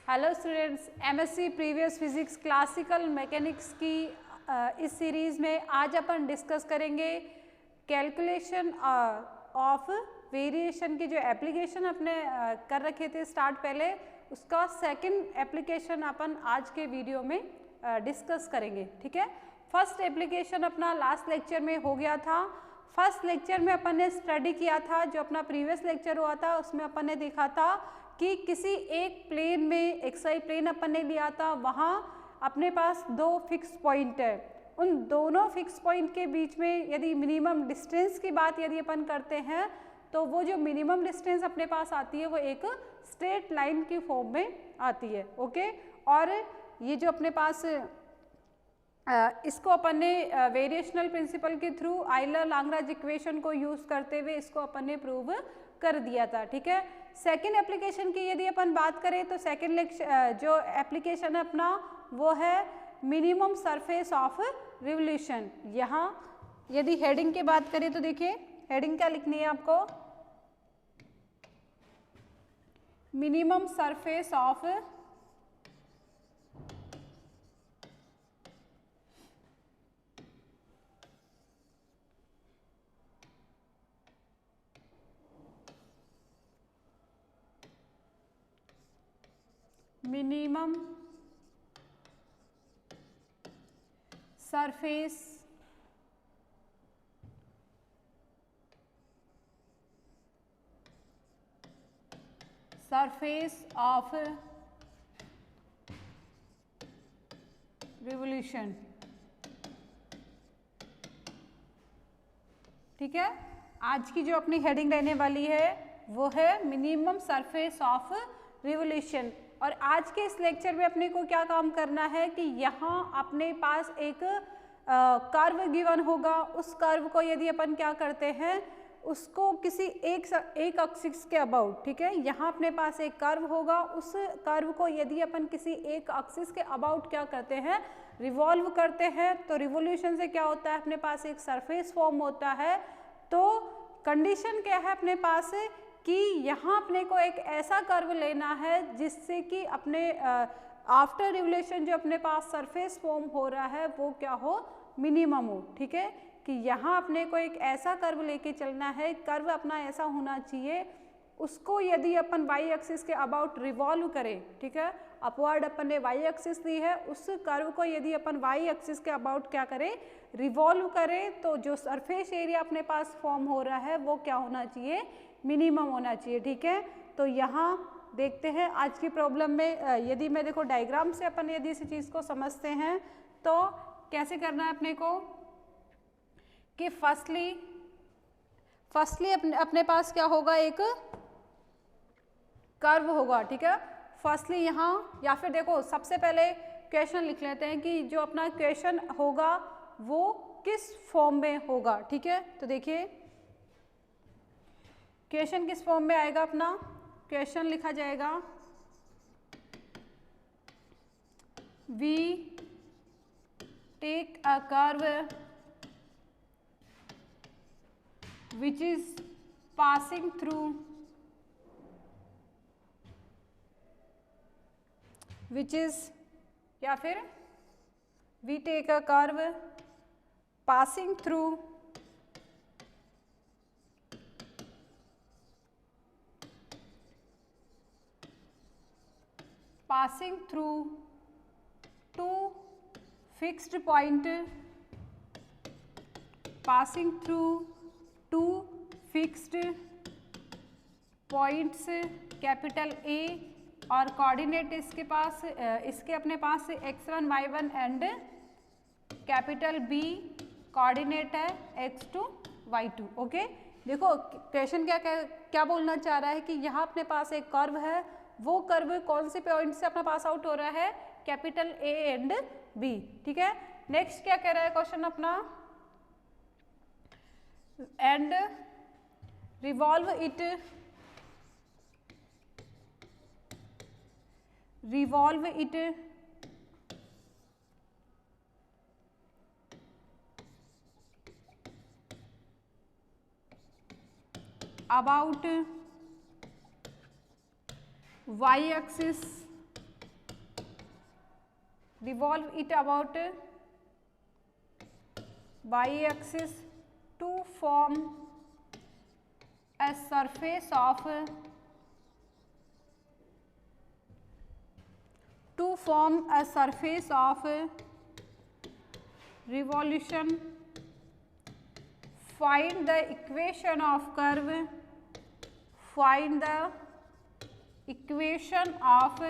Hello students, MSc previous physics classical mechanics की इस series में आज अपन डिस्कस करेंगे कैलकुलेशन ऑफ वेरिएशन की जो एप्लीकेशन अपने कर रखे थे स्टार्ट पहले, उसका सेकंड एप्लीकेशन अपन आज के वीडियो में डिस्कस करेंगे। ठीक है, फर्स्ट एप्लीकेशन अपना लास्ट लेक्चर में हो गया था। फर्स्ट लेक्चर में अपन ने स्टडी किया था, जो अपना प्रीवियस लेक्चर हुआ था उसमें अपन ने देखा था कि किसी एक प्लेन में एक्सवाई प्लेन अपन ने लिया था, वहाँ अपने पास दो फिक्स पॉइंट है। उन दोनों फिक्स पॉइंट के बीच में यदि मिनिमम डिस्टेंस की बात यदि अपन करते हैं तो वो जो मिनिमम डिस्टेंस अपने पास आती है वो एक स्ट्रेट लाइन की फॉर्म में आती है। ओके, और ये जो अपने पास इसको अपन ने वेरिएशनल प्रिंसिपल के थ्रू आइलर-लाग्रांज इक्वेशन को यूज़ करते हुए इसको अपन ने प्रूव कर दिया था। ठीक है, सेकेंड एप्लीकेशन की यदि अपन बात करें तो सेकेंड जो एप्लीकेशन है अपना वो है मिनिमम सरफेस ऑफ रिवोल्यूशन। यहाँ यदि हेडिंग की बात करें तो देखिए हेडिंग क्या लिखनी है आपको, minimum surface of minimum surface of revolution. ठीक है, आज की जो अपनी हेडिंग रहने वाली है वो है मिनिमम सरफेस ऑफ रिवोल्यूशन। और आज के इस लेक्चर में अपने को क्या काम करना है कि यहाँ अपने पास एक कर्व गिवन होगा, उस कर्व को यदि अपन क्या करते हैं उसको किसी एक एक्सिस के अबाउट, ठीक है, यहाँ अपने पास एक कर्व होगा, उस कर्व को यदि अपन किसी एक एक्सिस के अबाउट क्या करते हैं रिवॉल्व करते हैं तो रिवोल्यूशन से क्या होता है अपने पास एक सरफेस फॉर्म होता है। तो कंडीशन क्या है अपने पास कि यहाँ अपने को एक ऐसा कर्व लेना है जिससे कि अपने आफ्टर रिवोल्यूशन जो अपने पास सरफेस फॉर्म हो रहा है वो क्या हो, मिनिमम हो। ठीक है, कि यहाँ अपने को एक ऐसा कर्व लेके चलना है, कर्व अपना ऐसा होना चाहिए, उसको यदि अपन वाई एक्सिस के अबाउट रिवॉल्व करें, ठीक है, अपवर्ड अपन ने वाई एक्सिस ली है, उस कर्व को यदि अपन वाई एक्सिस के अबाउट क्या करें रिवॉल्व करें तो जो सरफेस एरिया अपने पास फॉर्म हो रहा है वो क्या होना चाहिए, मिनिमम होना चाहिए। ठीक है, तो यहाँ देखते हैं आज की प्रॉब्लम में यदि मैं देखो डायग्राम से अपन यदि इस चीज़ को समझते हैं तो कैसे करना है अपने को कि फर्स्टली अपने पास क्या होगा, एक कर्व होगा। ठीक है, फर्स्टली यहाँ या फिर देखो सबसे पहले क्वेश्चन लिख लेते हैं कि जो अपना क्वेश्चन होगा वो किस फॉर्म में होगा। ठीक है, तो देखिए क्वेश्चन किस फॉर्म में आएगा, अपना क्वेश्चन लिखा जाएगा we take a curve which is passing through या फिर we take a curve passing through two fixed point, passing through two fixed points capital A और कोऑर्डिनेट इसके पास इसके अपने पास x1 y1 and capital B coordinate है x2 y2। Okay, देखो क्वेश्चन क्या बोलना चाह रहा है कि यहाँ अपने पास एक कर्व है, वो कर्व कौन से पॉइंट से अपना पास आउट हो रहा है, कैपिटल ए एंड बी। ठीक है, नेक्स्ट क्या कह रहा है क्वेश्चन अपना, and revolve it about y axis revolve it about y-axis to form a surface of revolution. Find the equation of curve. Find the equation of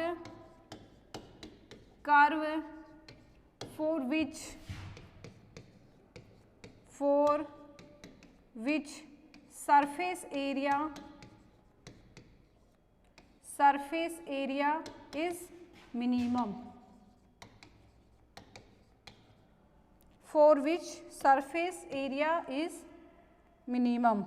curve for which surface area is minimum. For which surface area is minimum.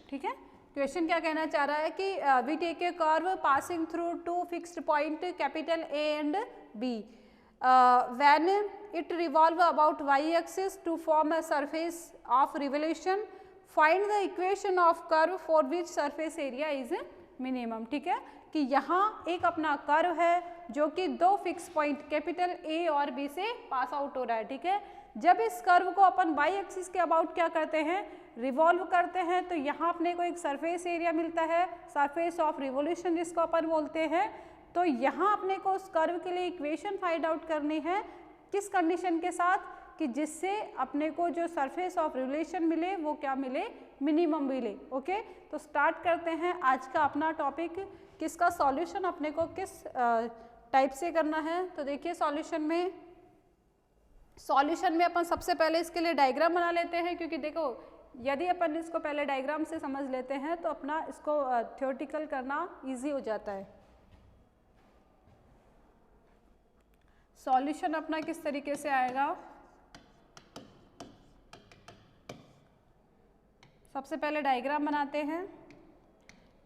ठीक है, question क्या कहना चाह रहा है कि we take a curve passing through two fixed point capital A and B when it revolve about y axis to form a surface of revolution. Find the equation of curve for which surface area is minimum. ठीक है, कि यहाँ एक अपना curve है जो कि दो फिक्स पॉइंट कैपिटल ए और बी से पास आउट हो रहा है. ठीक है, जब इस कर्व को अपन वाई एक्सिस के अबाउट क्या करते हैं, रिवॉल्व करते हैं, तो यहाँ अपने को एक सरफेस एरिया मिलता है, सरफेस ऑफ रिवोल्यूशन जिसको अपन बोलते हैं. तो यहाँ अपने को उस कर्व के लिए इक्वेशन फाइंड आउट करनी है, किस कंडीशन के साथ, कि जिससे अपने को जो सरफेस ऑफ रिवोल्यूशन मिले वो क्या मिले, मिनिमम मिले. ओके, तो स्टार्ट करते हैं आज का अपना टॉपिक. किसका सॉल्यूशन अपने को किस टाइप से करना है. तो देखिए सॉल्यूशन में अपन सबसे पहले इसके लिए डायग्राम बना लेते हैं, क्योंकि देखो यदि अपन इसको पहले डायग्राम से समझ लेते हैं तो अपना इसको थ्योरेटिकल करना इजी हो जाता है. सॉल्यूशन अपना किस तरीके से आएगा, सबसे पहले डायग्राम बनाते हैं.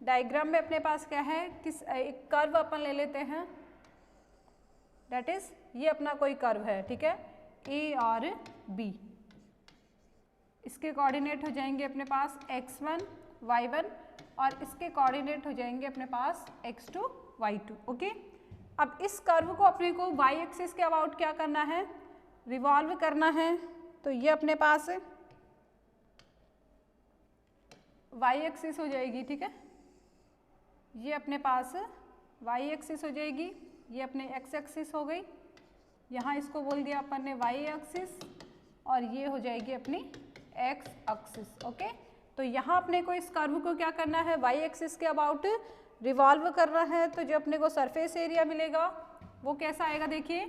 डायग्राम में अपने पास क्या है, किस एक कर्व अपन ले लेते हैं, दैट इज ये अपना कोई कर्व है. ठीक है, ए और बी, इसके कोऑर्डिनेट हो जाएंगे अपने पास x1 y1 और इसके कोऑर्डिनेट हो जाएंगे अपने पास x2 y2. ओके, अब इस कर्व को अपने को y एक्सिस के अबाउट क्या करना है, रिवॉल्व करना है. तो ये अपने पास y एक्सिस हो जाएगी. ठीक है, ये अपने पास y एक्सिस हो जाएगी, ये अपने x एक्सिस हो गई, यहाँ इसको बोल दिया अपन ने y एक्सिस, और ये हो जाएगी अपनी x एक्सिस. ओके, तो यहाँ अपने को इस कर्व को क्या करना है, y एक्सिस के अबाउट रिवॉल्व करना है. तो जो अपने को सरफेस एरिया मिलेगा वो कैसा आएगा, देखिए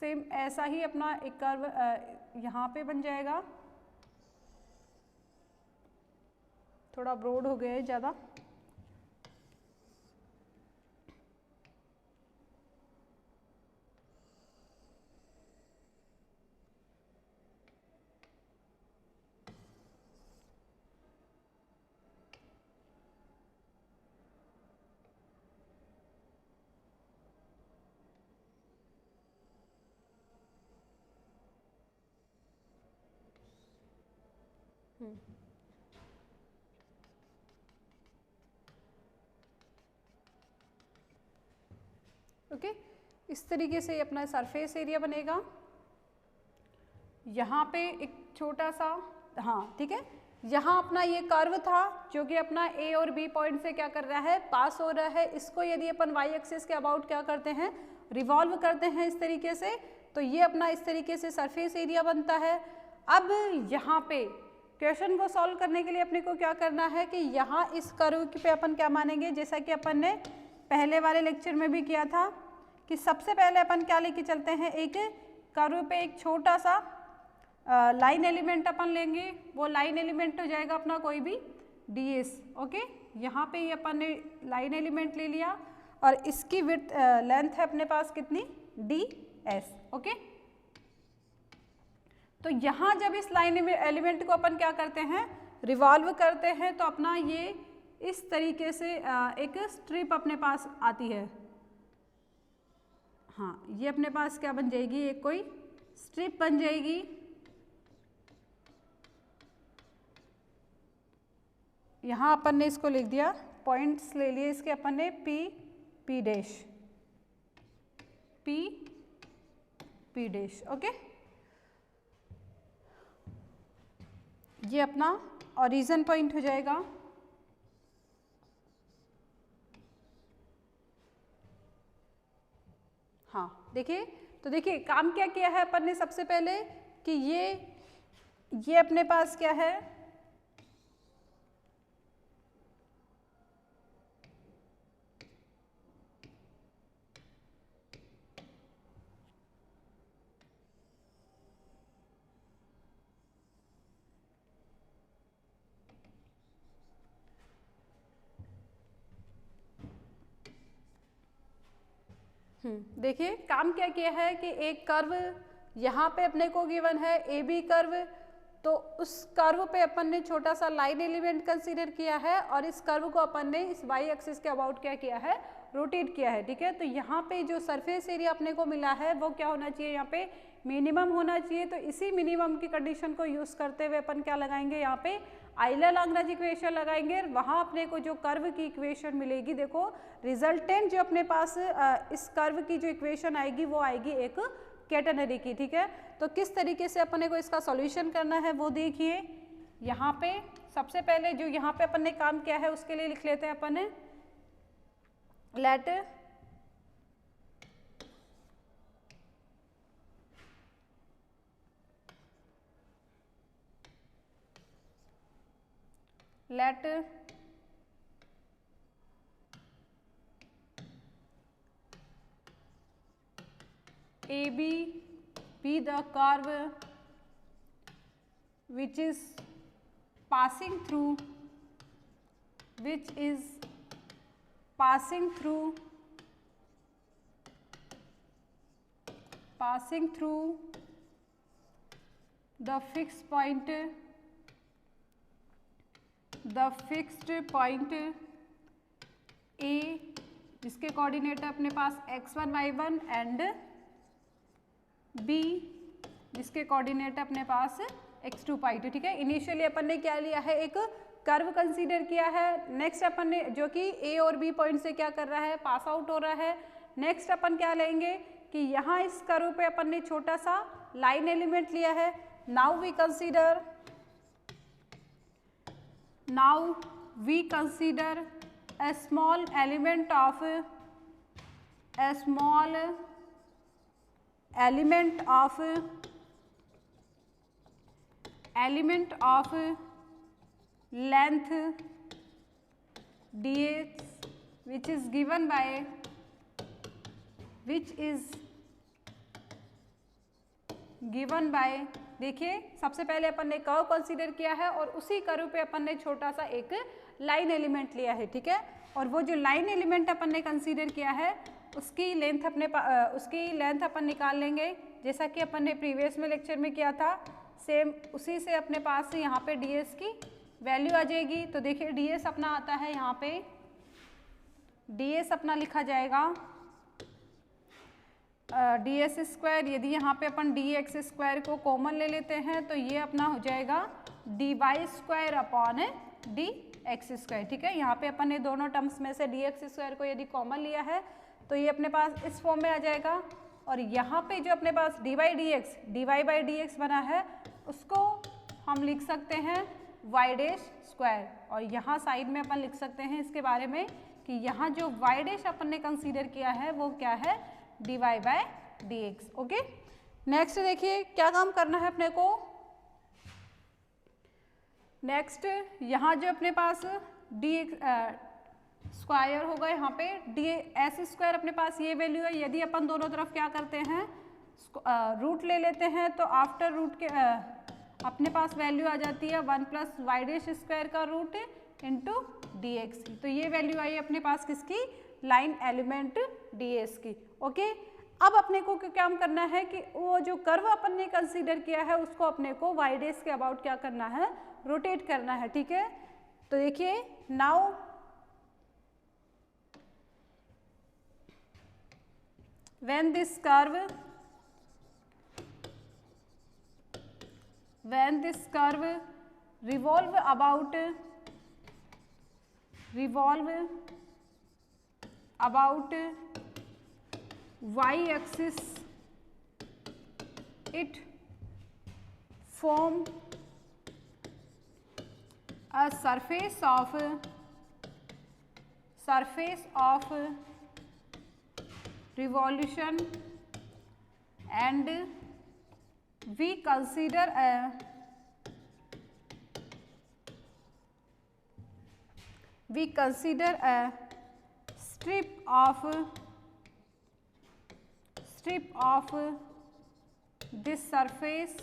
सेम ऐसा ही अपना एक कर्व यहाँ पे बन जाएगा. थोड़ा ब्रॉड हो गया है ज़्यादा. ओके, इस तरीके से अपना सरफेस एरिया बनेगा. यहाँ पे एक छोटा सा, हाँ ठीक है, यहाँ अपना ये कर्व था जो कि अपना ए और बी पॉइंट से क्या कर रहा है, पास हो रहा है. इसको यदि अपन वाई एक्सिस के अबाउट क्या करते हैं, रिवॉल्व करते हैं इस तरीके से, तो ये अपना इस तरीके से सरफेस एरिया बनता है. अब यहाँ पे क्वेश्चन को सॉल्व करने के लिए अपने को क्या करना है कि यहाँ इस कर्व पे अपन क्या मानेंगे, जैसा कि अपन ने पहले वाले लेक्चर में भी किया था कि सबसे पहले अपन क्या लेके चलते हैं, एक कर्व पे एक छोटा सा लाइन एलिमेंट अपन लेंगे. वो लाइन एलिमेंट हो जाएगा अपना कोई भी ds. ओके, यहाँ पे ये अपन ने लाइन एलिमेंट ले लिया और इसकी विड्थ लेंथ है अपने पास कितनी, ds. ओके, तो यहाँ जब इस लाइन एलिमेंट को अपन क्या करते हैं, रिवॉल्व करते हैं, तो अपना ये इस तरीके से एक स्ट्रिप अपने पास आती है. हाँ, ये अपने पास क्या बन जाएगी, एक कोई स्ट्रिप बन जाएगी. यहाँ अपन ने इसको लिख दिया पॉइंट्स ले लिए इसके अपन ने P P dash, P P dash. Okay, ये अपना ओरिजिन पॉइंट हो जाएगा। हाँ देखिए, तो देखिए काम क्या किया है अपन ने सबसे पहले कि ये अपने पास क्या है, देखिए काम क्या किया है कि एक कर्व यहाँ पे अपने को गिवन है ए बी कर्व, तो उस कर्व पे अपन ने छोटा सा लाइन एलिमेंट कंसीडर किया है और इस कर्व को अपन ने इस वाई एक्सिस के अबाउट क्या किया है, रोटेट किया है। ठीक है, तो यहाँ पे जो सरफेस एरिया अपने को मिला है वो क्या होना चाहिए, यहाँ पे मिनिमम होना चाहिए। तो इसी मिनिमम की कंडीशन को यूज करते हुए अपन क्या लगाएंगे, यहाँ पे आइलर-लाग्रांज इक्वेशन लगाएंगे। वहाँ अपने को जो कर्व की इक्वेशन मिलेगी, देखो रिजल्टेंट जो अपने पास इस कर्व की जो इक्वेशन आएगी वो आएगी एक कैटेनरी की। ठीक है, तो किस तरीके से अपने को इसका सॉल्यूशन करना है वो देखिए। यहाँ पे सबसे पहले जो यहाँ पे अपन ने काम किया है उसके लिए लिख लेते हैं अपन ने, late AB be the curve which is passing through the fixed point A, जिसके कोऑर्डिनेट है अपने पास x1 y1 एंड B, जिसके कोऑर्डिनेट है अपने पास x2 y2। ठीक है, इनिशियली अपन ने क्या लिया है, एक कर्व कंसीडर किया है। नेक्स्ट अपन ने जो कि A और B पॉइंट से क्या कर रहा है, पास आउट हो रहा है। नेक्स्ट अपन क्या लेंगे कि यहाँ इस कर्व पे अपन ने छोटा सा लाइन एलिमेंट लिया है। Now we consider a small element of length dx which is given by देखिए सबसे पहले अपन ने कर्व कंसीडर किया है और उसी कर्व पे अपन ने छोटा सा एक लाइन एलिमेंट लिया है। ठीक है, और वो जो लाइन एलिमेंट अपन ने कंसीडर किया है उसकी लेंथ अपन निकाल लेंगे, जैसा कि अपन ने प्रीवियस में लेक्चर में किया था। सेम उसी से अपने पास यहाँ पे ds की वैल्यू आ जाएगी। तो देखिए ds अपना आता है, यहाँ पे ds अपना लिखा जाएगा ds स्क्वायर। यदि यहाँ पे अपन dx स्क्वायर को कॉमन ले लेते हैं तो ये अपना हो जाएगा dy square upon dx square. ठीक है, यहाँ पे अपन ने दोनों टर्म्स में से dx स्क्वायर को यदि कॉमन लिया है तो ये अपने पास इस फॉर्म में आ जाएगा। और यहाँ पे जो अपने पास dy बाई dx बना है उसको हम लिख सकते हैं y डैश स्क्वायर। और यहाँ साइड में अपन लिख सकते हैं इसके बारे में कि यहाँ जो y डैश अपन ने कंसीडर किया है वो क्या है, dy by dx। Okay, next देखिए क्या काम करना है अपने को। नेक्स्ट यहाँ जो अपने पास स्क्वायर होगा, यहाँ पे ds स्क्वायर अपने पास ये वैल्यू है। यदि अपन दोनों तरफ क्या करते हैं, रूट ले लेते हैं तो आफ्टर रूट के अपने पास वैल्यू आ जाती है 1 प्लस वाई डैश स्क्वायर का रूट इंटू dx। तो ये वैल्यू आई अपने पास किसकी, लाइन एलिमेंट ds की। ओके, अब अपने को क्या काम करना है कि वो जो कर्व अपन ने कंसीडर किया है उसको अपने को वाई डैश के अबाउट क्या करना है, रोटेट करना है। ठीक है, तो देखिए now when this curve revolve revolve about y axis, it form a surface of revolution, and we consider a strip of this surface।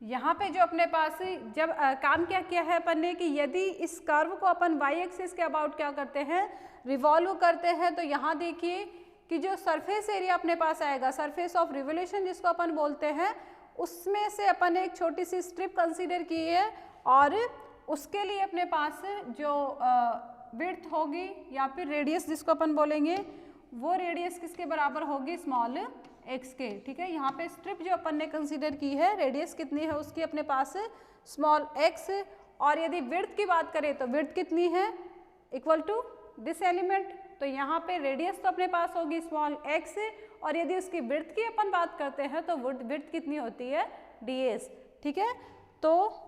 यहाँ पे जो अपने पास जब काम क्या किया है अपन ने कि यदि इस कर्व को अपन y एक्सिस के अबाउट क्या करते हैं, रिवॉल्व करते हैं, तो यहाँ देखिए कि जो सरफेस एरिया अपने पास आएगा, सरफेस ऑफ रिवोल्यूशन जिसको अपन बोलते हैं, उसमें से अपन एक छोटी सी स्ट्रिप कंसीडर की है और उसके लिए अपने पास जो विड्थ होगी या फिर रेडियस जिसको अपन बोलेंगे, वो रेडियस किसके बराबर होगी, स्मॉल एक्स के। ठीक है, यहाँ पे स्ट्रिप जो अपन ने कंसीडर की है, रेडियस कितनी है उसकी अपने पास स्मॉल एक्स, और यदि विड्थ की बात करें तो विड्थ कितनी है, इक्वल टू दिस एलिमेंट, तो यहाँ पे रेडियस तो अपने पास होगी स्मॉल एक्स, और यदि उसकी विड्थ की अपन बात करते हैं तो विड्थ कितनी होती है, ds। ठीक है, तो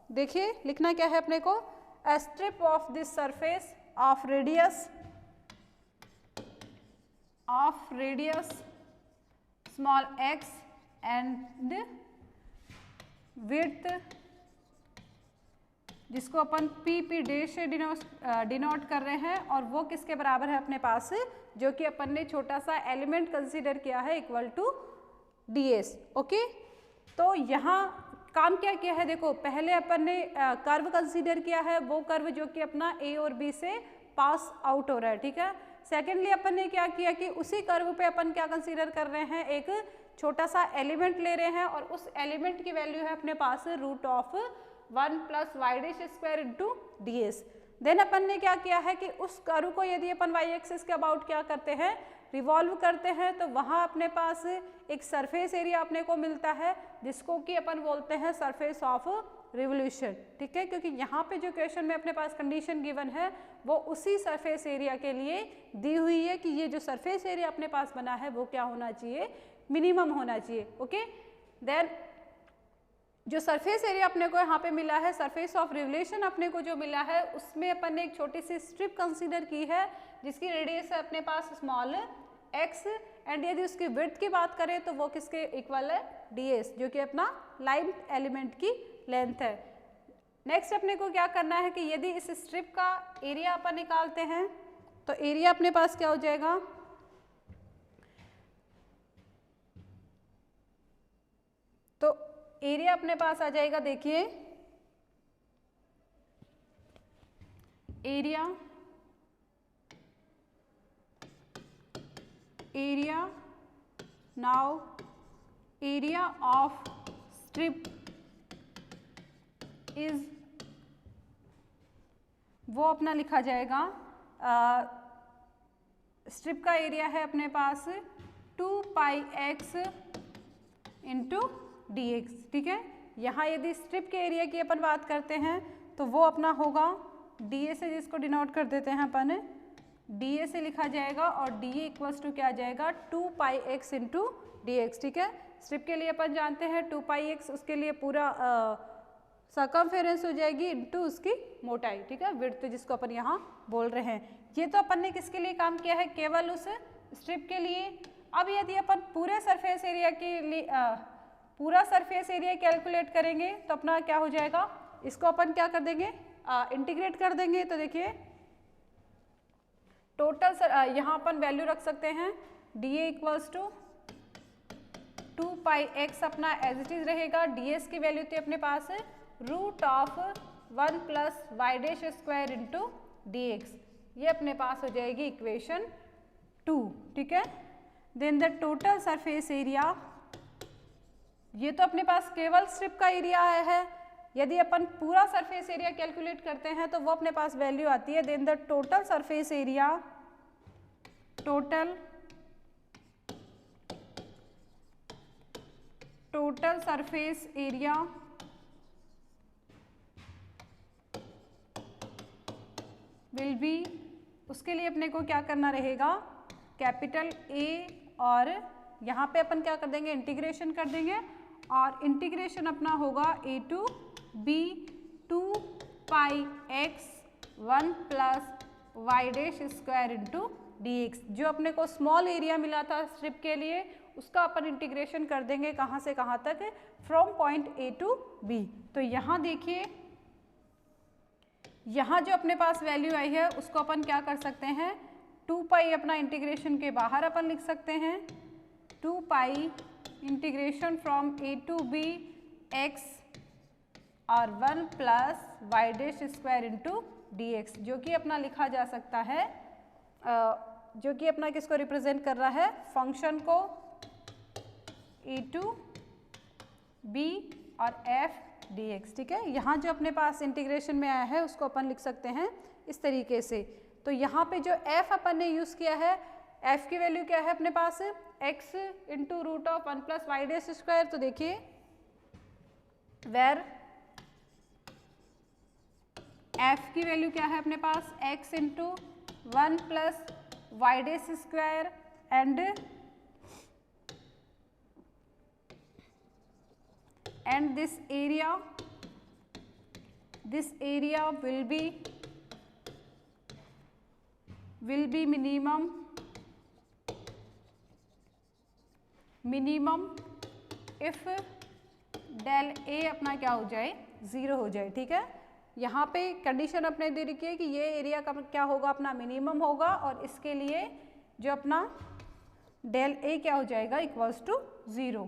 देखिए लिखना क्या है अपने को, a strip of this surface of radius small x and width जिसको अपन p डैश से डिनोट कर रहे हैं, और वो किसके बराबर है अपने पास, जो कि अपन ने छोटा सा एलिमेंट कंसीडर किया है, इक्वल टू ds। ओके, तो यहाँ काम क्या किया है, देखो पहले अपन ने कर्व कंसीडर किया है, वो कर्व जो कि अपना a और b से पास आउट हो रहा है। ठीक है, सेकेंडली अपन ने क्या किया कि उसी कर्व पे अपन क्या कंसीडर कर रहे हैं, एक छोटा सा एलिमेंट ले रहे हैं, और उस एलिमेंट की वैल्यू है अपने पास root of 1 plus Y dash square into D S. Then अपन ने क्या किया है कि उस कर्व को यदि अपन वाई एक्सिस के अबाउट क्या करते हैं, रिवॉल्व करते हैं, तो वहाँ अपने पास एक सरफेस एरिया अपने को मिलता है जिसको कि अपन बोलते हैं सरफेस ऑफ रिवोल्यूशन। ठीक है, क्योंकि यहाँ पे जो क्वेश्चन में अपने पास कंडीशन गिवन है वो उसी सरफेस एरिया के लिए दी हुई है कि ये जो सरफेस एरिया अपने पास बना है वो क्या होना चाहिए, मिनिमम होना चाहिए। ओके, देन जो सरफेस एरिया अपने को यहाँ पे मिला है, सरफेस ऑफ रिवोल्यूशन अपने को जो मिला है, उसमें अपन ने एक छोटी सी स्ट्रिप कंसीडर की है जिसकी रेडियस है अपने पास स्मॉल x, एंड यदि उसकी विड्थ की बात करें तो वो किसके इक्वल है, ds, जो कि अपना लाइन एलिमेंट की लेंथ है। नेक्स्ट अपने को क्या करना है कि यदि इस स्ट्रिप का एरिया अपन निकालते हैं तो एरिया अपने पास क्या हो जाएगा, तो एरिया अपने पास आ जाएगा, देखिए area now area of strip is, वो अपना लिखा जाएगा, स्ट्रिप का एरिया है अपने पास 2 pi x into D x. ठीक है, यहाँ यदि स्ट्रिप के एरिया की अपन बात करते हैं तो वो अपना होगा डी ए से, जिसको डिनोट कर देते हैं अपन, डी ए से लिखा जाएगा, और डी ए इक्वल्स टू क्या आ जाएगा, 2 pi x into D x. ठीक है, स्ट्रिप के लिए अपन जानते हैं 2 पाई एक्स, उसके लिए पूरा सर्कमफेरेंस हो जाएगी इंटू उसकी मोटाई। ठीक है, विड्थ जिसको अपन यहाँ बोल रहे हैं। ये तो अपन ने किसके लिए काम किया है, केवल उस स्ट्रिप के लिए। अब यदि अपन पूरे सरफेस एरिया के लिए पूरा सरफेस एरिया कैलकुलेट करेंगे तो अपना क्या हो जाएगा, इसको अपन क्या कर देंगे, इंटीग्रेट कर देंगे। तो देखिए टोटल यहाँ अपन वैल्यू रख सकते हैं, D A equals to 2 pi X अपना एज इट इज रहेगा, डी एस की वैल्यू थी अपने पास root of 1 plus Y dash square into D X, ये अपने पास हो जाएगी इक्वेशन 2। ठीक है, then the total surface area, ये तो अपने पास केवल स्ट्रिप का एरिया है, यदि अपन पूरा सरफेस एरिया कैलकुलेट करते हैं तो वो अपने पास वैल्यू आती है, then the total surface area, total surface area will be, उसके लिए अपने को क्या करना रहेगा, कैपिटल A और यहाँ पे अपन क्या कर देंगे, इंटीग्रेशन कर देंगे और इंटीग्रेशन अपना होगा a to b 2 pi x 1 plus Y dash square into dx। जो अपने को स्मॉल एरिया मिला था स्ट्रिप के लिए उसका अपन इंटीग्रेशन कर देंगे कहाँ से कहाँ तक, from point A to B। तो यहाँ देखिए, यहाँ जो अपने पास वैल्यू आई है उसको अपन क्या कर सकते हैं, 2 पाई अपना इंटीग्रेशन के बाहर अपन लिख सकते हैं, 2 pi integration from A to B x और 1 plus Y dash square into dx, जो कि अपना लिखा जा सकता है, जो कि अपना किसको रिप्रेजेंट कर रहा है, फंक्शन को A टू B और f dx। ठीक है, यहाँ जो अपने पास इंटीग्रेशन में आया है उसको अपन लिख सकते हैं इस तरीके से। तो यहाँ पे जो f अपन ने यूज़ किया है, f की वैल्यू क्या है अपने पास, x into root of 1 plus Y dash square. तो देखिए वेर f की वैल्यू क्या है अपने पास, x into 1 plus Y dash square and this area will be minimum if del A अपना क्या हो जाए, 0 हो जाए। ठीक है, यहाँ पे कंडीशन अपने दे रखी है कि ये एरिया का क्या होगा, अपना मिनिमम होगा और इसके लिए जो अपना डेल A क्या हो जाएगा, इक्वल्स टू 0।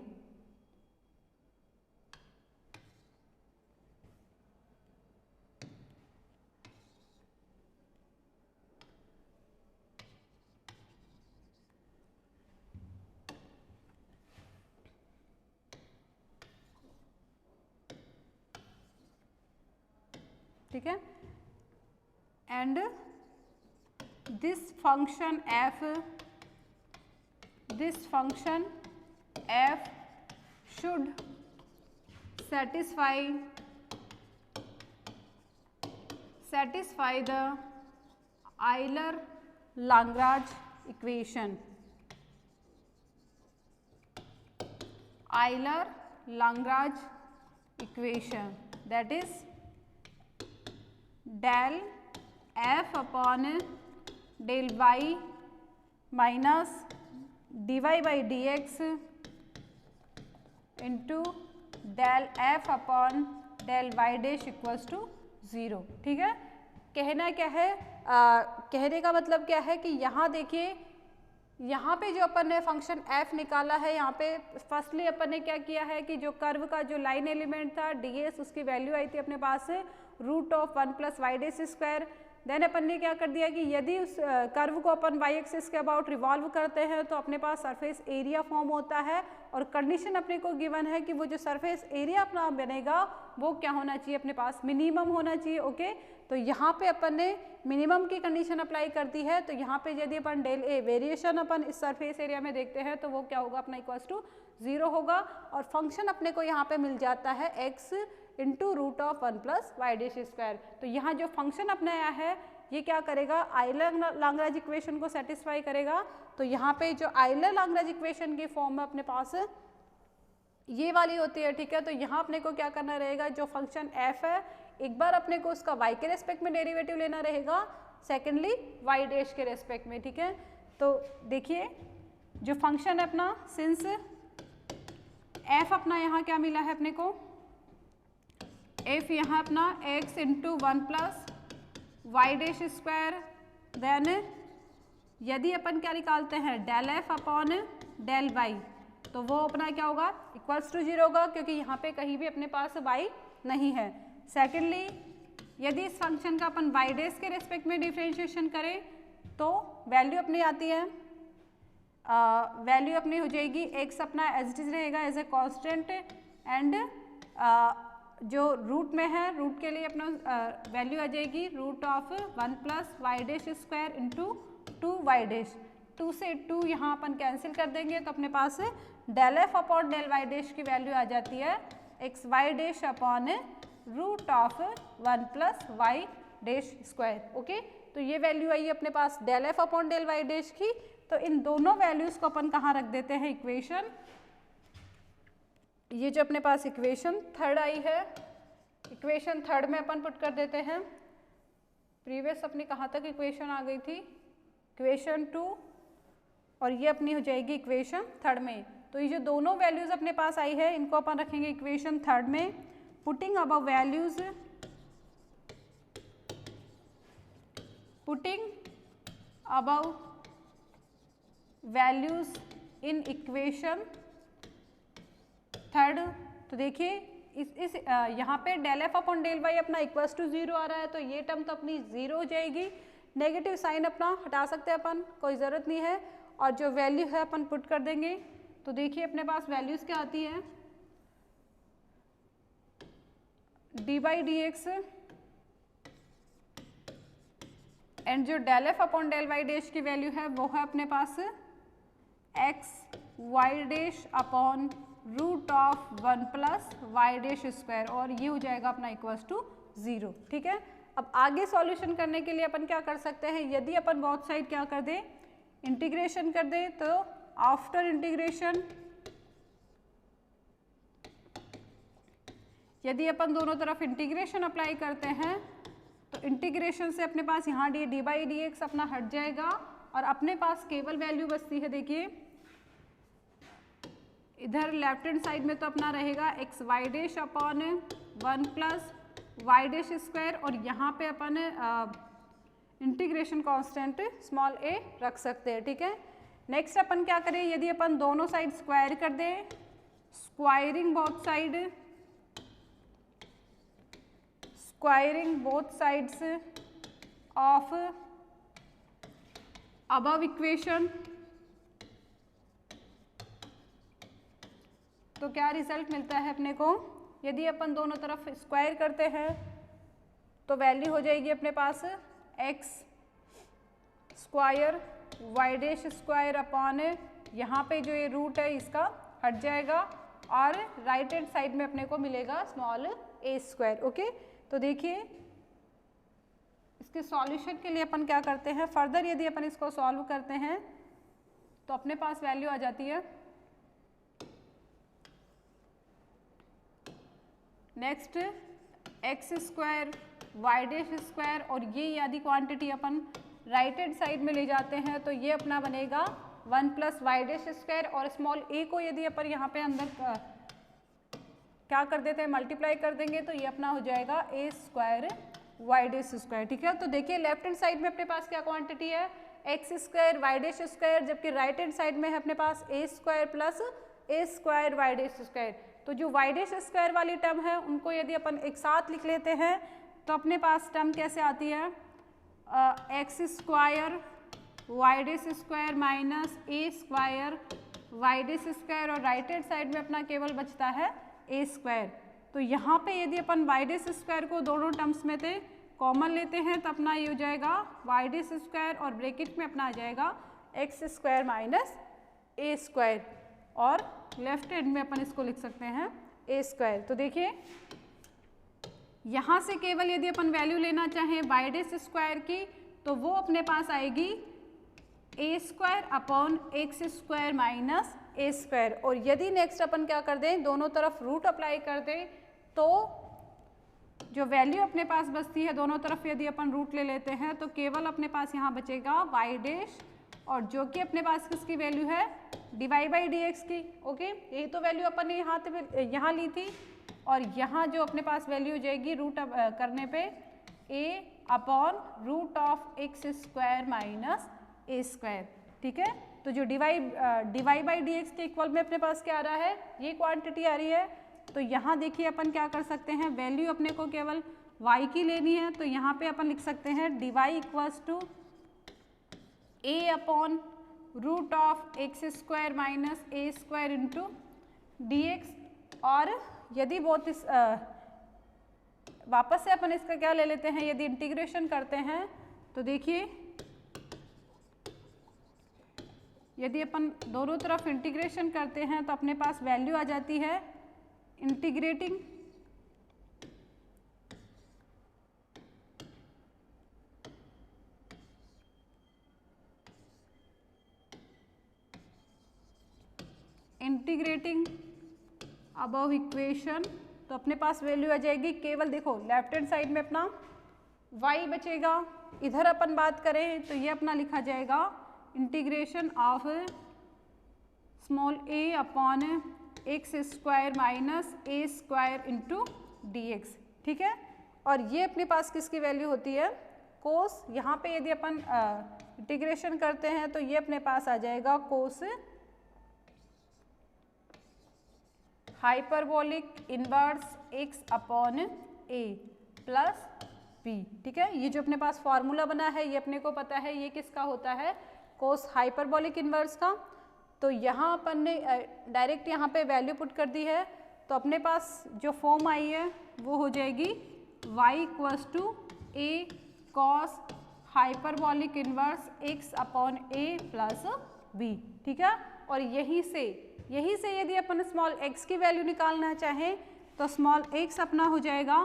ठीक है, and this function f should satisfy the Euler-Lagrange equation, that is del f upon del y minus dy by dx into del f upon del y dash equals to 0। ठीक है, कहना क्या है, कहने का मतलब क्या है कि यहाँ देखिए, यहाँ पे जो अपन ने फंक्शन f निकाला है, यहाँ पे फर्स्टली अपन ने क्या किया है कि जो कर्व का जो लाइन एलिमेंट था ds, उसकी वैल्यू आई थी अपने पास root of 1 plus Y dash square. Then अपन ने क्या कर दिया कि यदि उस कर्व को अपन वाई एक्सिस के अबाउट रिवॉल्व करते हैं तो अपने पास सरफेस एरिया फॉर्म होता है और कंडीशन अपने को गिवन है कि वो जो सरफेस एरिया अपना बनेगा वो क्या होना चाहिए, अपने पास मिनिमम होना चाहिए। ओके, तो यहाँ पे अपन ने मिनिमम की कंडीशन अप्लाई कर दी है। तो यहाँ पे यदि अपन डेल ए वेरिएशन अपन इस सरफेस एरिया में देखते हैं तो वो क्या होगा, अपना इक्वल्स टू 0 होगा और फंक्शन अपने को यहाँ पे मिल जाता है x into root of 1 plus Y dash square. तो यहाँ जो फंक्शन अपना आया है ये क्या करेगा, आइलर-लाग्रांज इक्वेशन को सेटिस्फाई करेगा। तो यहाँ पे जो आइलर-लाग्रांज इक्वेशन की फॉर्म में अपने पास ये वाली होती है। ठीक है, तो यहाँ अपने को क्या करना रहेगा, जो फंक्शन f है एक बार अपने को उसका y के रेस्पेक्ट में डेरिवेटिव लेना रहेगा, सेकेंडली y डैश के रेस्पेक्ट में। ठीक है, तो देखिए जो फंक्शन है अपना, सिंस f अपना यहाँ क्या मिला है अपने को, f यहाँ अपना x into 1 plus Y dash square. Then यदि अपन क्या निकालते हैं, del f upon del y, तो वो अपना क्या होगा, इक्वल्स टू 0 होगा क्योंकि यहाँ पे कहीं भी अपने पास y नहीं है। सेकेंडली यदि इस फंक्शन का अपन y डैश के रेस्पेक्ट में डिफ्रेंशिएशन करें तो वैल्यू अपनी आती है, वैल्यू अपनी हो जाएगी x अपना एज इट इज रहेगा एज ए कॉन्स्टेंट एंड जो रूट में है, रूट के लिए अपना वैल्यू आ जाएगी root of 1 plus Y dash square into 2 y dash. 2 से 2 यहाँ अपन कैंसिल कर देंगे तो अपने पास del F upon del Y dash की वैल्यू आ जाती है X Y dash upon root of 1 plus Y dash square. Okay, तो ये वैल्यू आई अपने पास del F upon del Y dash की। तो इन दोनों वैल्यूज को अपन कहाँ रख देते हैं इक्वेशन, ये जो अपने पास इक्वेशन थर्ड आई है, इक्वेशन थर्ड में अपन पुट कर देते हैं। प्रीवियस अपनी कहाँ तक इक्वेशन आ गई थी, इक्वेशन 2, और ये अपनी हो जाएगी इक्वेशन थर्ड में। तो ये जो दोनों वैल्यूज अपने पास आई है इनको अपन रखेंगे इक्वेशन थर्ड में। Putting above values, putting above values in equation third. तो देखिए इस यहाँ पे del F upon del y अपना इक्वल्स टू 0 आ रहा है, तो ये टर्म तो अपनी 0 हो जाएगी। नेगेटिव साइन अपना हटा सकते हैं अपन, कोई ज़रूरत नहीं है, और जो वैल्यू है अपन पुट कर देंगे। तो देखिए अपने पास वैल्यूज़ क्या आती है, D by D X and जो del F upon del Y dash की वैल्यू है वो है अपने पास X Y dash upon root of 1 plus Y dash square, और ये हो जाएगा अपना इक्वल्स टू 0। ठीक है, अब आगे सॉल्यूशन करने के लिए अपन क्या कर सकते हैं, यदि अपन बोथ साइड क्या कर दें, इंटीग्रेशन कर दें, तो आफ्टर इंटीग्रेशन यदि अपन दोनों तरफ इंटीग्रेशन अप्लाई करते हैं तो इंटीग्रेशन से अपने पास यहाँ डी बाई डी एक्स अपना हट जाएगा और अपने पास केवल वैल्यू बचती है। देखिए इधर लेफ्ट हैंड साइड में तो अपना रहेगा x Y dash upon 1 plus Y dash square, और यहाँ पे अपन इंटीग्रेशन कांस्टेंट स्मॉल a रख सकते हैं। ठीक है, नेक्स्ट अपन क्या करें, यदि अपन दोनों साइड स्क्वायर कर दें, squaring both side, squaring both sides of above equation, तो क्या रिजल्ट मिलता है अपने को, यदि अपन दोनों तरफ स्क्वायर करते हैं तो वैल्यू हो जाएगी अपने पास X square Y dash square upon यहाँ पे जो ये रूट है इसका हट जाएगा, और राइट हैंड साइड में अपने को मिलेगा स्मॉल a स्क्वायर। ओके, तो देखिए इसके सॉल्यूशन के लिए अपन क्या करते हैं, फर्दर यदि अपन इसको सॉल्व करते हैं तो अपने पास वैल्यू आ जाती है next x square Y dash square, और ये यदि क्वांटिटी अपन राइट हैंड साइड में ले जाते हैं तो ये अपना बनेगा 1 प्लस वाई डैश स्क्वायर, और स्मॉल a को यदि अपन यहाँ पे अंदर क्या कर देते हैं, मल्टीप्लाई कर देंगे, तो ये अपना हो जाएगा a square Y dash square. ठीक है, तो देखिए लेफ्ट हैंड साइड में अपने पास क्या क्वांटिटी है, x square Y dash square, जबकि राइट हैंड साइड में है अपने पास a square plus a square Y dash square. तो जो वाई डैश स्क्वायर वाली टर्म है उनको यदि अपन एक साथ लिख लेते हैं तो अपने पास टर्म कैसे आती है, x square Y dash square minus a square Y dash square, और राइट हैंड साइड में अपना केवल बचता है a स्क्वायर। तो यहाँ पे यदि अपन वाई डैश स्क्वायर को दोनों टर्म्स में थे कॉमन लेते हैं तो अपना ये हो जाएगा वाई डैश स्क्वायर, और ब्रैकेट में अपना आ जाएगा x square minus a square, और लेफ्ट हैंड में अपन इसको लिख सकते हैं a स्क्वायर। तो देखिए यहाँ से केवल यदि अपन वैल्यू लेना चाहें वाई डैश स्क्वायर की तो वो अपने पास आएगी a square upon x square minus a square, और यदि नेक्स्ट अपन क्या कर दें, दोनों तरफ रूट अप्लाई कर दें तो जो वैल्यू अपने पास बचती है, दोनों तरफ यदि अपन रूट ले लेते हैं तो केवल अपने पास यहाँ बचेगा वाई डैश, और जो कि अपने पास किसकी वैल्यू है, d y by D x की। ओके, यही तो वैल्यू अपन ने यहाँ ली थी, और यहाँ जो अपने पास वैल्यू हो जाएगी रूट करने पे a upon root of x square minus a square. ठीक है, तो जो d y by D x के इक्वल में अपने पास क्या आ रहा है, ये क्वांटिटी आ रही है। तो यहाँ देखिए अपन क्या कर सकते हैं, वैल्यू अपने को केवल y की लेनी है, तो यहाँ पे अपन लिख सकते हैं d y equals to a upon root of x square minus a square into D x, और यदि बहुत इस वापस से अपन इसका क्या ले लेते हैं, यदि इंटीग्रेशन करते हैं तो देखिए यदि अपन दोनों तरफ इंटीग्रेशन करते हैं तो अपने पास वैल्यू आ जाती है इंटीग्रेटिंग इंटीग्रेटिंग अबव इक्वेशन, तो अपने पास वैल्यू आ जाएगी, केवल देखो लेफ्ट हैंड साइड में अपना y बचेगा, इधर अपन बात करें तो ये अपना लिखा जाएगा integration of small a upon x square minus A square into D x, ठीक है। और ये अपने पास किसकी वैल्यू होती है, कोस, यहाँ पे यदि अपन इंटीग्रेशन करते हैं तो ये अपने पास आ जाएगा cos hyperbolic inverse x upon a plus b, ठीक है। ये जो अपने पास फॉर्मूला बना है ये अपने को पता है ये किसका होता है, कोस हाइपरबोलिक इनवर्स का। तो यहाँ अपन ने डायरेक्ट यहाँ पे वैल्यू पुट कर दी है, तो अपने पास जो फॉर्म आई है वो हो जाएगी y equals to a cos hyperbolic inverse x upon a plus b, ठीक है। और यहीं से यदि अपन स्मॉल x की वैल्यू निकालना चाहें तो स्मॉल x अपना हो जाएगा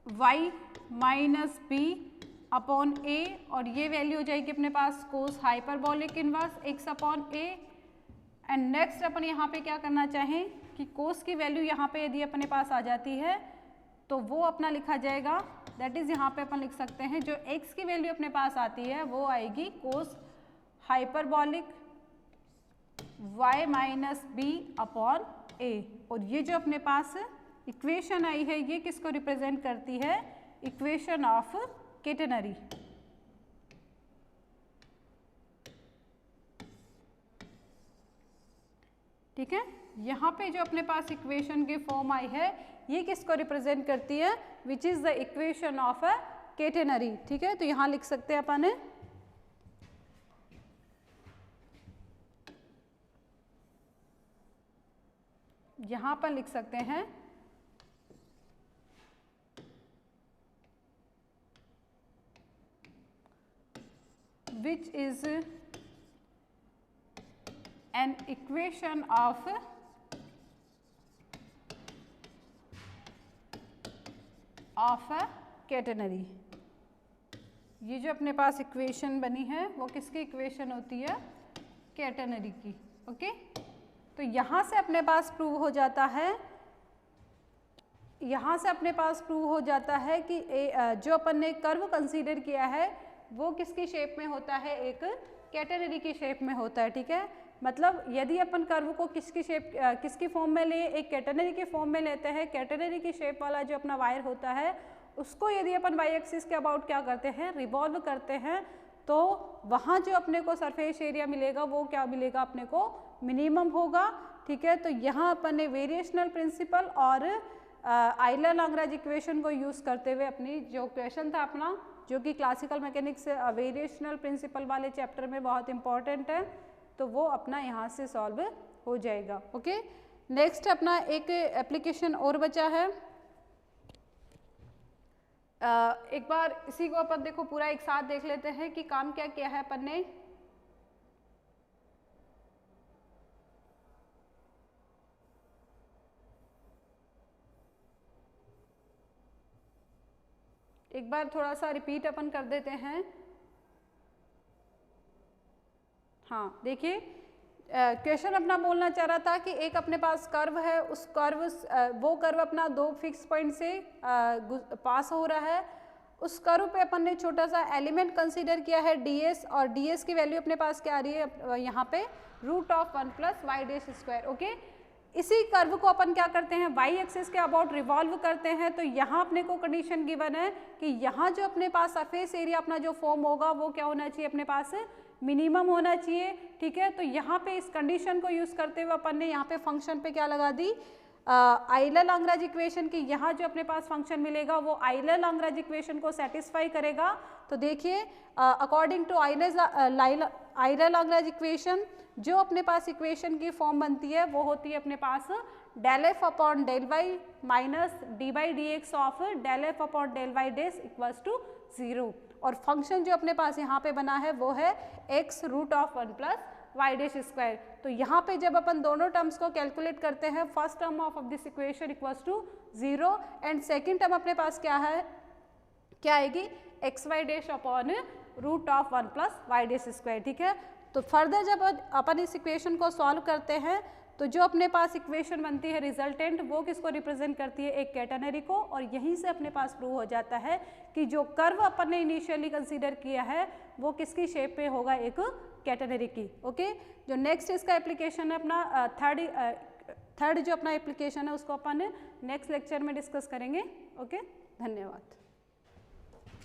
y minus b upon a, और ये वैल्यू हो जाएगी अपने पास cos hyperbolic inverse x upon a। And next अपन यहाँ पे क्या करना चाहें कि कोस की वैल्यू यहाँ पे यदि अपने पास आ जाती है तो वो अपना लिखा जाएगा, दैट इज यहाँ पे अपन लिख सकते हैं जो x की वैल्यू अपने पास आती है वो आएगी cos hyperbolic y minus b upon a। और ये जो अपने पास इक्वेशन आई है ये किसको रिप्रेजेंट करती है, इक्वेशन ऑफ केटेनरी, ठीक है। यहाँ पे जो अपने पास इक्वेशन के फॉर्म आई है ये किसको रिप्रेजेंट करती है, which is the equation of a catenary, ठीक है। तो यहाँ लिख सकते हैं अपन यहाँ पर लिख सकते हैं which is an equation of a catenary। ये जो अपने पास इक्वेशन बनी है वो किसकी इक्वेशन होती है, कैटेनरी की, ओके। तो यहाँ से अपने पास प्रूव हो जाता है, यहाँ से अपने पास प्रूव हो जाता है कि जो अपन ने कर्व कंसीडर किया है वो किसकी शेप में होता है, एक कैटेनरी की शेप में होता है, ठीक है। मतलब यदि अपन कर्व को किसकी फॉर्म में ले, एक कैटेनरी के फॉर्म में लेते हैं, कैटेनरी की शेप वाला जो अपना वायर होता है उसको यदि अपन वाई एक्सिस के अबाउट क्या करते हैं, रिवॉल्व करते हैं, तो वहाँ जो अपने को सरफेस एरिया मिलेगा वो क्या मिलेगा, अपने को मिनिमम होगा, ठीक है। तो यहाँ अपन ने वेरिएशनल प्रिंसिपल और आइलर लैग्रेंज इक्वेशन को यूज़ करते हुए अपनी जो क्वेश्चन था अपना, जो कि क्लासिकल मैकेनिक्स वेरिएशनल प्रिंसिपल वाले चैप्टर में बहुत इंपॉर्टेंट है, तो वो अपना यहाँ से सॉल्व हो जाएगा, ओके। नेक्स्ट अपना एक एप्लीकेशन और बचा है, एक बार इसी को अपन देखो पूरा एक साथ देख लेते हैं कि काम क्या किया है अपन ने। एक बार थोड़ा सा रिपीट अपन कर देते हैं। हाँ देखिए, क्वेश्चन अपना बोलना चाह रहा था कि एक अपने पास कर्व है, उस वो कर्व अपना दो फिक्स पॉइंट से पास हो रहा है। उस कर्व पे अपन ने छोटा सा एलिमेंट कंसीडर किया है ds, और ds की वैल्यू अपने पास क्या आ रही है यहाँ पे, √1 + y डैश स्क्वायर, ओके। इसी कर्व को अपन क्या करते हैं, y एक्सिस के अबाउट रिवॉल्व करते हैं। तो यहाँ अपने को कंडीशन गिवन है कि यहाँ जो अपने पास सरफेस एरिया अपना जो फॉर्म होगा वो क्या होना चाहिए, अपने पास मिनिमम होना चाहिए, ठीक है। तो यहाँ पे इस कंडीशन को यूज़ करते हुए अपन ने यहाँ पे फंक्शन पे क्या लगा दी, आइलर लैग्रेंज इक्वेशन की। यहाँ जो अपने पास फंक्शन मिलेगा वो आइलर लैग्रेंज इक्वेशन को सेटिस्फाई करेगा। तो देखिए, according to Euler Lagrange equation जो अपने पास इक्वेशन की फॉर्म बनती है वो होती है अपने पास del f upon del y minus d/dx of del f upon del y dash equals to 0। और फंक्शन जो अपने पास यहाँ पे बना है वो है x √1 + y डैश स्क्वायर। तो यहाँ पे जब अपन दोनों टर्म्स को कैलकुलेट करते हैं, first term of this equation equals to 0 and second term अपने पास क्या है, क्या आएगी, xy dash upon √1 + y dash square, ठीक है। तो फर्दर जब अपन इस इक्वेशन को सॉल्व करते हैं तो जो अपने पास इक्वेशन बनती है रिजल्टेंट, वो किसको रिप्रेजेंट करती है, एक कैटेनरी को, और यहीं से अपने पास प्रूव हो जाता है कि जो कर्व अपन ने इनिशियली कंसीडर किया है वो किसकी शेप पे होगा, एक कैटेनरी की। ओके, जो नेक्स्ट इसका एप्लीकेशन है अपना थर्ड जो अपना एप्लीकेशन है उसको अपन नेक्स्ट लेक्चर में डिस्कस करेंगे। ओके, धन्यवाद।